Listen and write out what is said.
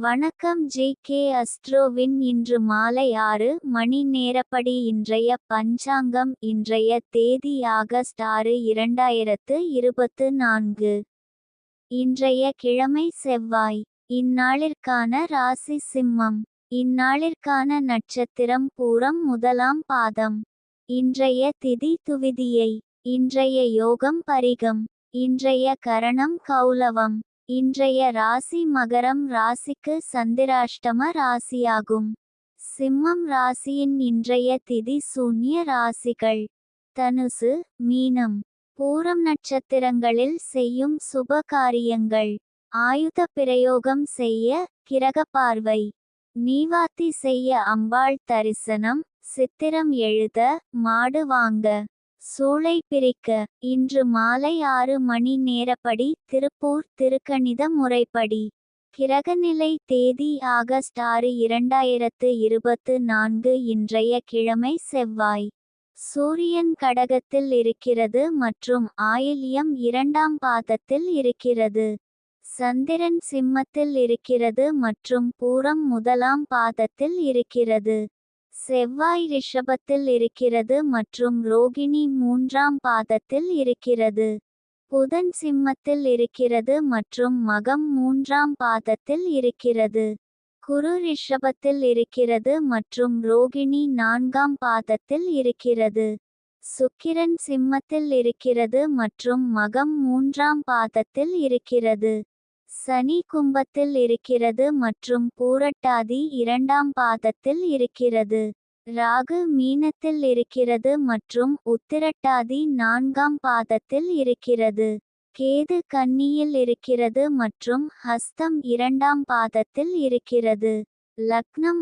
வணக்கம் ஜே.கே. அஸ்ட்ரோவின் இன்று மாலை 6 மணி நேரப்படி இன்றைய பஞ்சாங்கம். இன்றைய தேதி ஆகஸ்ட் 6 2024. இன்றைய கிழமை செவ்வாய். இந்நாளிற்கான ராசி சிம்மம். இந்நாளிற்கான நட்சத்திரம் பூரம் முதலாம் பாதம். இன்றைய திதி துவிதியை. இன்றைய யோகம் பரிகம். இன்றைய கரணம் கௌலவம். இன்றைய ராசி மகரம் ராசிக்கு சந்திராஷ்டம ராசியாகும். சிம்மம் ராசியின் இன்றைய திதி சூன்ய ராசிகள் தனுசு, மீனம். பூரம் நட்சத்திரங்களில் செய்யும் சுப காரியங்கள். ஆயுத பிரயோகம் செய்ய கிரக பார்வை. நீவாத்தி செய்ய அம்பாள் தரிசனம். சித்திரம் எழுத மாடு வாங்க. சூளை பிரிக்க. இன்று மாலை 6 மணி நேரப்படி திருப்பூர் திருக்கணித முறைப்படி. கிரகநிலை தேதி ஆகஸ்ட் 6 2024. இன்றைய கிழமை செவ்வாய். சூரியன் கடகத்தில் இருக்கிறது மற்றும் ஆயில்யம் 2ஆம் பாதத்தில் இருக்கிறது. சந்திரன் சிம்மத்தில் இருக்கிறது மற்றும் பூரம் முதலாம் பாதத்தில் இருக்கிறது. செவ்வாய் ரிஷபத்தில் இருக்கிறது மற்றும் ரோகிணி 3ஆம் பாதத்தில் இருக்கிறது. புதன் சிம்மத்தில் இருக்கிறது மற்றும் மகம் 3ஆம் பாதத்தில் இருக்கிறது. குரு ரிஷபத்தில் இருக்கிறது மற்றும் ரோகிணி 4ஆம் பாதத்தில் இருக்கிறது. சுக்கிரன் சிம்மத்தில் இருக்கிறது மற்றும் மகம் 3ஆம் பாதத்தில் இருக்கிறது. சனி கும்பத்தில் இருக்கிறது மற்றும் பூரட்டாதி 2ஆம் பாதத்தில் இருக்கிறது. ராகு மீனத்தில் இருக்கிறது மற்றும் உத்திரட்டாதி 4ஆம் பாதத்தில் இருக்கிறது. கேது கன்னியில் இருக்கிறது மற்றும் ஹஸ்தம் 2ஆம் பாதத்தில் இருக்கிறது. லக்னம்